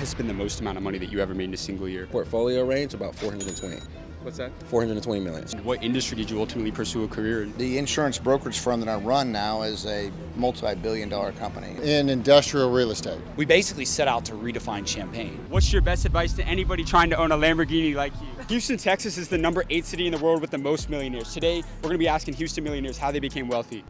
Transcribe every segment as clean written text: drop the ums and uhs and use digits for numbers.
has been the most amount of money that you ever made in a single year? Portfolio range, about 420. What's that? 420 million. What industry did you ultimately pursue a career in? The insurance brokerage firm that I run now is a multi-billion-dollar company. In industrial real estate. We basically set out to redefine Champaign. What's your best advice to anybody trying to own a Lamborghini like you? Houston, Texas is the number 8 city in the world with the most millionaires. Today, we're going to be asking Houston millionaires how they became wealthy.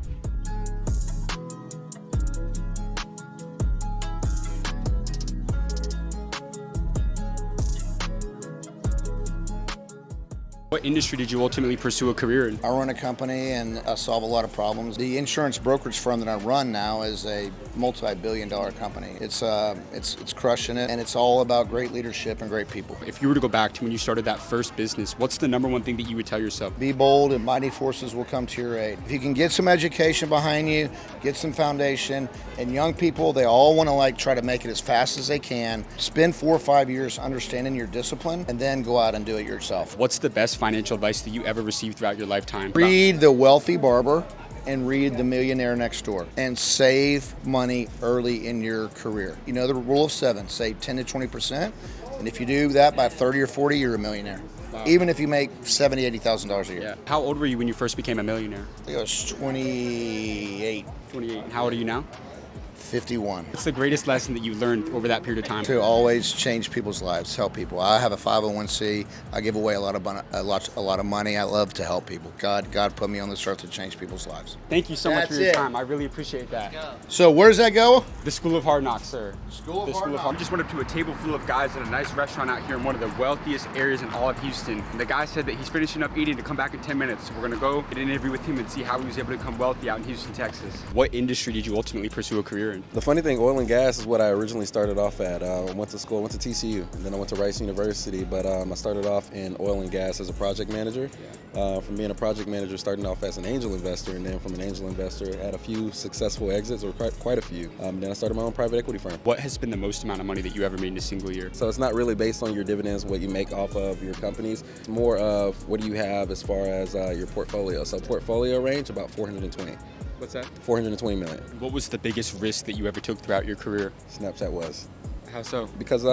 What industry did you ultimately pursue a career in? I run a company and I solve a lot of problems. The insurance brokerage firm that I run now is a multi-billion-dollar company. It's crushing it, and it's all about great leadership and great people. If you were to go back to when you started that first business, what's the number one thing that you would tell yourself? Be bold and mighty forces will come to your aid. If you can get some education behind you, get some foundation, and young people, they all want to try to make it as fast as they can. Spend 4 or 5 years understanding your discipline and then go out and do it yourself. What's the best financial advice that you ever received throughout your lifetime? Read The Wealthy Barber and read The Millionaire Next Door, and save money early in your career. You know the rule of 7, save 10 to 20%, and if you do that by 30 or 40, you're a millionaire. Wow. Even if you make $70,000, $80,000 a year. Yeah. How old were you when you first became a millionaire? I think I was 28. 28. And how old are you now? 51. What's the greatest lesson that you learned over that period of time? To always change people's lives, help people. I have a 501c. I give away a lot of money. I love to help people. God put me on this earth to change people's lives. Thank you so much for That's your it. time. I really appreciate that. So where's that go? The School of Hard Knocks, sir. School of The Hard School of Hard. We just went up to a table full of guys at a nice restaurant out here in one of the wealthiest areas in all of Houston. And the guy said that he's finishing up eating to come back in 10 minutes. So we're gonna go get an interview with him and see how he was able to become wealthy out in Houston, Texas. What industry did you ultimately pursue a career in? The funny thing, oil and gas is what I originally started off at. Went to school, went to TCU, and then I went to Rice University, but I started off in oil and gas as a project manager. From being a project manager, starting off as an angel investor, and then from an angel investor, had a few successful exits, or quite a few. Then I started my own private equity firm. What has been the most amount of money that you ever made in a single year? So it's not really based on your dividends, what you make off of your companies. It's more of what do you have as far as your portfolio. So portfolio range, about 420. What's that? 420 million. What was the biggest risk that you ever took throughout your career? Snapchat was. How so? Because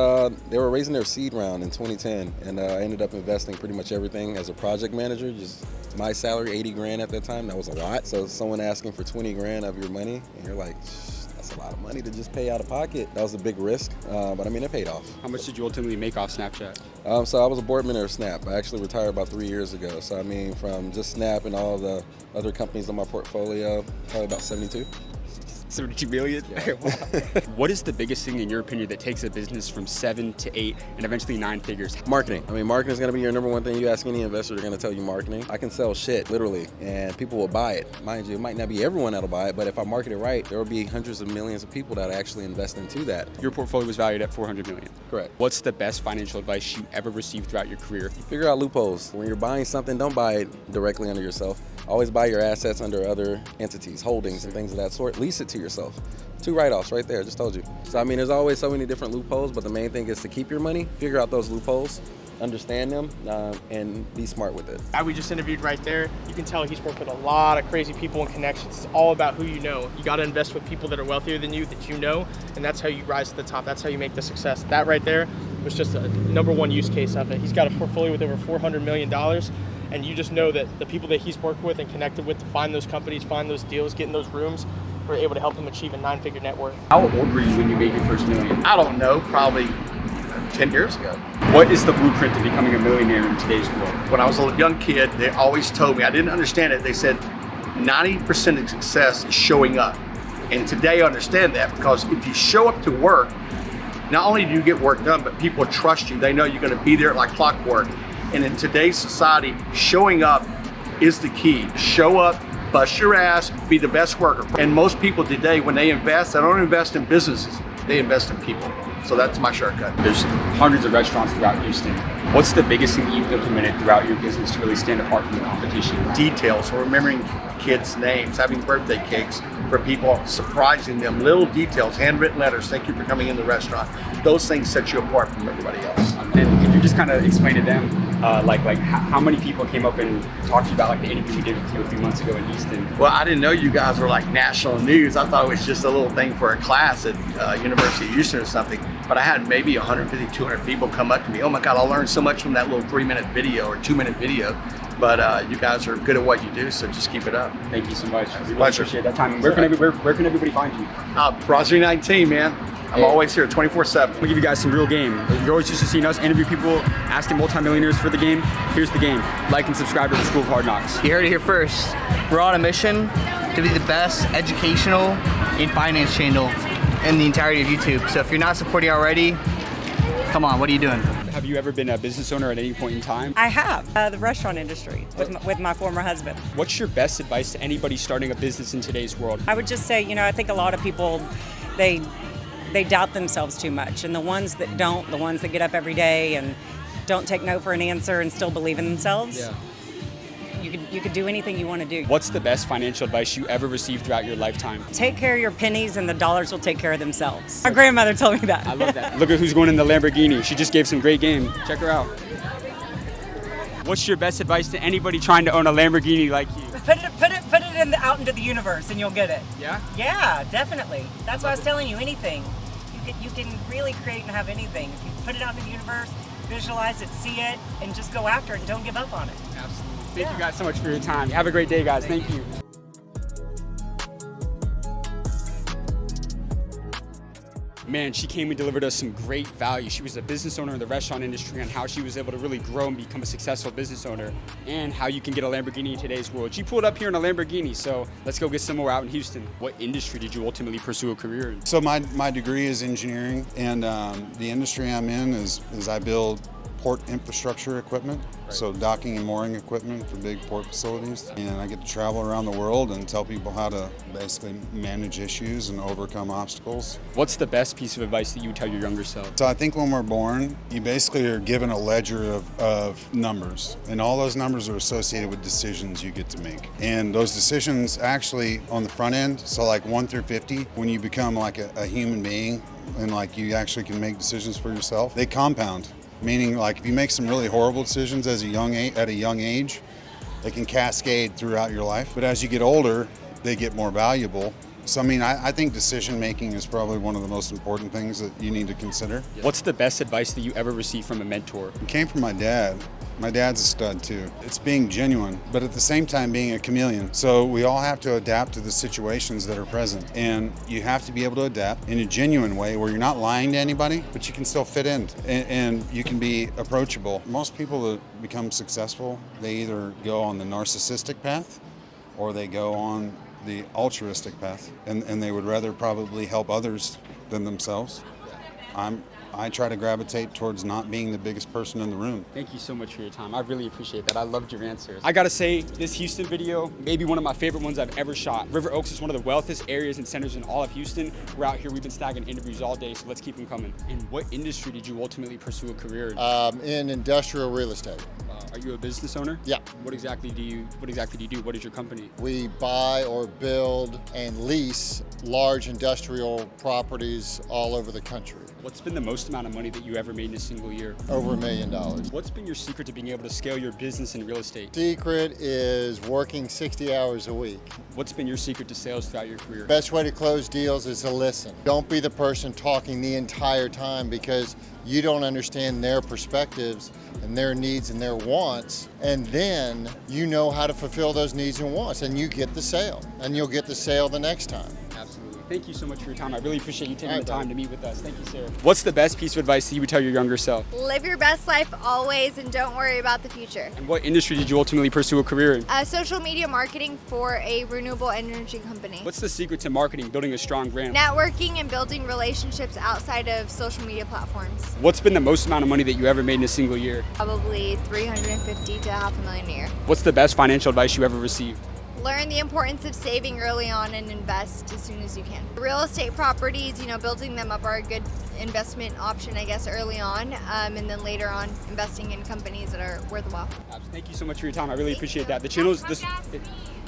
they were raising their seed round in 2010, and I ended up investing pretty much everything as a project manager. Just my salary, 80 grand at that time, that was a lot. So someone asking for 20 grand of your money, and you're like, that's a lot of money to just pay out of pocket. That was a big risk, but I mean, it paid off. How much did you ultimately make off Snapchat? So I was a board member of Snap. I actually retired about 3 years ago. So I mean, from just Snap and all the other companies in my portfolio, probably about 72. 32 million? Yeah. What is the biggest thing in your opinion that takes a business from 7 to 8 and eventually 9 figures? Marketing. I mean, marketing is going to be your number one thing. You ask any investor, they're going to tell you marketing. I can sell shit, literally, and people will buy it. Mind you, it might not be everyone that'll buy it, but if I market it right, there will be hundreds of millions of people that actually invest into that. Your portfolio was valued at 400 million. Correct. What's the best financial advice you ever received throughout your career? Figure out loopholes. When you're buying something, don't buy it directly under yourself. Always buy your assets under other entities, holdings, and things of that sort. Lease it to yourself. 2 write-offs right there, just told you. So I mean, there's always so many different loopholes, but the main thing is to keep your money, figure out those loopholes, understand them, and be smart with it. Guy we just interviewed right there, you can tell he's worked with a lot of crazy people and connections. It's all about who you know. You got to invest with people that are wealthier than you, that you know, and that's how you rise to the top. That's how you make the success. That right there was just a number one use case of it. He's got a portfolio with over $400 million, and you just know that the people that he's worked with and connected with to find those companies, find those deals, get in those rooms, were able to help him achieve a 9-figure net worth. How old were you when you made your first million? I don't know, probably 10 years ago. What is the blueprint to becoming a millionaire in today's world? When I was a young kid, they always told me, I didn't understand it, they said 90% of success is showing up. And today I understand that, because if you show up to work, not only do you get work done, but people trust you. They know you're gonna be there like clockwork. And in today's society, showing up is the key. Show up, bust your ass, be the best worker. And most people today, when they invest, they don't invest in businesses, they invest in people. So that's my shortcut. There's hundreds of restaurants throughout Houston. What's the biggest thing that you've implemented throughout your business to really stand apart from the competition? Details, remembering kids' names, having birthday cakes for people, surprising them, little details, handwritten letters, thank you for coming in the restaurant. Those things set you apart from everybody else. And could you just kind of explain to them, like how many people came up and talked to you about like the interview we did with you a few months ago in Houston? Well, I didn't know you guys were like national news. I thought it was just a little thing for a class at University of Houston or something. but I had maybe 150, 200 people come up to me. Oh my God, I learned so much from that little 3-minute video or 2-minute video. But you guys are good at what you do, so just keep it up. Thank you so much. We really Pleasure. appreciate that time. Where can everybody find you? Brossery 19, man. I'm always here 24/7. We'll give you guys some real game. You're always used to seeing us interview people, asking multimillionaires for the game. Here's the game. Like and subscribe to the School of Hard Knocks. You heard it here first. We're on a mission to be the best educational and finance channel in the entirety of YouTube. So if you're not supporting already, come on, what are you doing? Have you ever been a business owner at any point in time? I have, the restaurant industry with my former husband. What's your best advice to anybody starting a business in today's world? I would just say, I think a lot of people, they doubt themselves too much. And the ones that don't, the ones that get up every day and don't take no for an answer and still believe in themselves, you could do anything you want to do. What's the best financial advice you ever received throughout your lifetime? Take care of your pennies and the dollars will take care of themselves. My grandmother told me that. I love that. Look at who's going in the Lamborghini. She just gave some great game. Check her out. What's your best advice to anybody trying to own a Lamborghini like you? Put it out into the universe and you'll get it. Yeah? Yeah, definitely. That's why I was telling you, anything. You can really create and have anything. If you put it out in the universe, visualize it, see it, and just go after it and don't give up on it. Absolutely. Thank you guys so much for your time. Have a great day, guys. Thank you. Man, she came and delivered us some great value. She was a business owner in the restaurant industry and how she was able to really grow and become a successful business owner and how you can get a Lamborghini in today's world. She pulled up here in a Lamborghini, so let's go get some more out in Houston. What industry did you ultimately pursue a career in? So my degree is engineering, and the industry I'm in is I build port infrastructure equipment, so docking and mooring equipment for big port facilities. And I get to travel around the world and tell people how to basically manage issues and overcome obstacles. What's the best piece of advice that you would tell your younger self? So I think when we're born, you basically are given a ledger of numbers, and all those numbers are associated with decisions you get to make. And those decisions actually on the front end, so like 1 through 50, when you become like a human being and like you actually can make decisions for yourself, they compound. Meaning, like, if you make some really horrible decisions at a young age, they can cascade throughout your life. But as you get older, they get more valuable. So, I mean, I think decision making is probably one of the most important things that you need to consider. What's the best advice that you ever received from a mentor? It came from my dad. My dad's a stud too. It's being genuine, but at the same time being a chameleon. So we all have to adapt to the situations that are present. And you have to be able to adapt in a genuine way where you're not lying to anybody, but you can still fit in and you can be approachable. Most people that become successful, they either go on the narcissistic path or they go on the altruistic path. And they would rather probably help others than themselves. I try to gravitate towards not being the biggest person in the room. Thank you so much for your time. I really appreciate that. I loved your answers. I gotta say, this Houston video, maybe one of my favorite ones I've ever shot. River Oaks is one of the wealthiest areas and centers in all of Houston. We're out here, we've been snagging interviews all day, so let's keep them coming. In what industry did you ultimately pursue a career in? In industrial real estate. Are you a business owner? Yeah. What exactly do you do? What is your company? We buy or build and lease large industrial properties all over the country. What's been the most amount of money that you ever made in a single year? Over $1 million. What's been your secret to being able to scale your business in real estate? Secret is working 60 hours a week. What's been your secret to sales throughout your career? Best way to close deals is to listen. Don't be the person talking the entire time because you don't understand their perspectives and their needs and their wants, and then you know how to fulfill those needs and wants, and you get the sale, and you'll get the sale the next time. Absolutely. Thank you so much for your time. I really appreciate you taking the time to meet with us. Thank you, Sarah. What's the best piece of advice that you would tell your younger self? Live your best life always and don't worry about the future. And what industry did you ultimately pursue a career in? Social media marketing for a renewable energy company. What's the secret to marketing, building a strong brand? Networking and building relationships outside of social media platforms. What's been the most amount of money that you ever made in a single year? Probably $350,000 to $500,000 a year. What's the best financial advice you ever received? Learn the importance of saving early on and invest as soon as you can. Real estate properties, building them up are a good investment option, I guess, early on, and then later on, investing in companies that are worthwhile. Thank you so much for your time. I really appreciate that. The channel's this.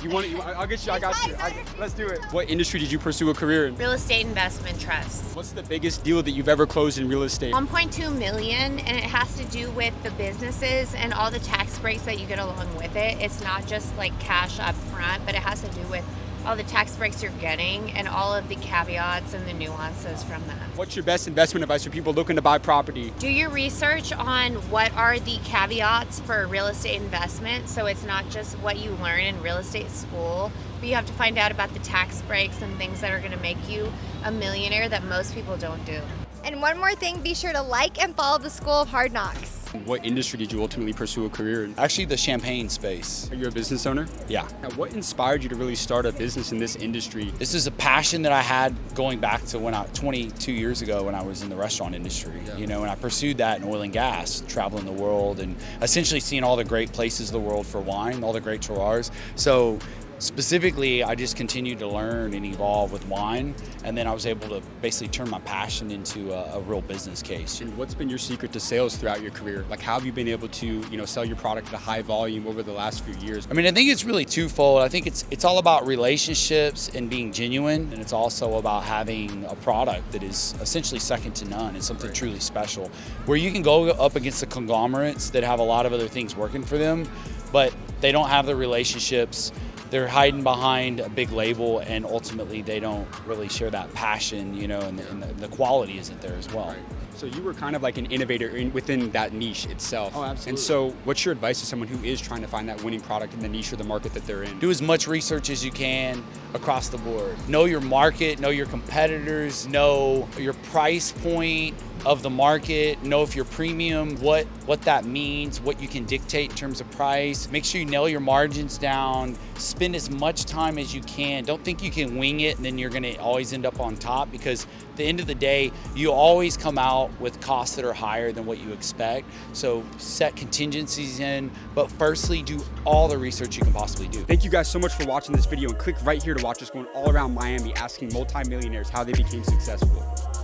I'll get you. I got you. Let's do it. What industry did you pursue a career in? Real estate investment trust. What's the biggest deal that you've ever closed in real estate? 1.2 million, and it has to do with the businesses and all the tax breaks that you get along with it. It's not just like cash up front, but it has to do with all the tax breaks you're getting and all of the caveats and the nuances from that. What's your best investment advice for people looking to buy property? Do your research on what are the caveats for real estate investment, so it's not just what you learn in real estate school, but you have to find out about the tax breaks and things that are going to make you a millionaire that most people don't do. And one more thing, be sure to like and follow the School of Hard Knocks. What industry did you ultimately pursue a career in? Actually, the champagne space. Are you a business owner? Yeah. Now, what inspired you to really start a business in this industry? This is a passion that I had going back to 22 years ago when I was in the restaurant industry. You know, and I pursued that in oil and gas, traveling the world and essentially seeing all the great places of the world for wine, all the great terroirs. So specifically, I just continued to learn and evolve with wine, and then I was able to basically turn my passion into a real business case. And what's been your secret to sales throughout your career? Like, how have you been able to, sell your product at a high volume over the last few years? I mean, I think it's really twofold. I think it's all about relationships and being genuine, and it's also about having a product that is essentially second to none. It's something truly special, where you can go up against the conglomerates that have a lot of other things working for them, but they don't have the relationships. They're hiding behind a big label, and ultimately they don't really share that passion, and the quality isn't there as well. Right. So you were kind of like an innovator within that niche itself. Oh, absolutely. And so what's your advice to someone who is trying to find that winning product in the niche or the market that they're in? Do as much research as you can across the board. Know your market, know your competitors, know your price point of the market, know if you're premium, what that means, what you can dictate in terms of price. Make sure you nail your margins down. Spend as much time as you can. Don't think you can wing it and then you're gonna always end up on top, because at the end of the day, you always come out with costs that are higher than what you expect. So set contingencies in, but firstly, do all the research you can possibly do. Thank you guys so much for watching this video, and click right here to watch us going all around Miami asking multimillionaires how they became successful.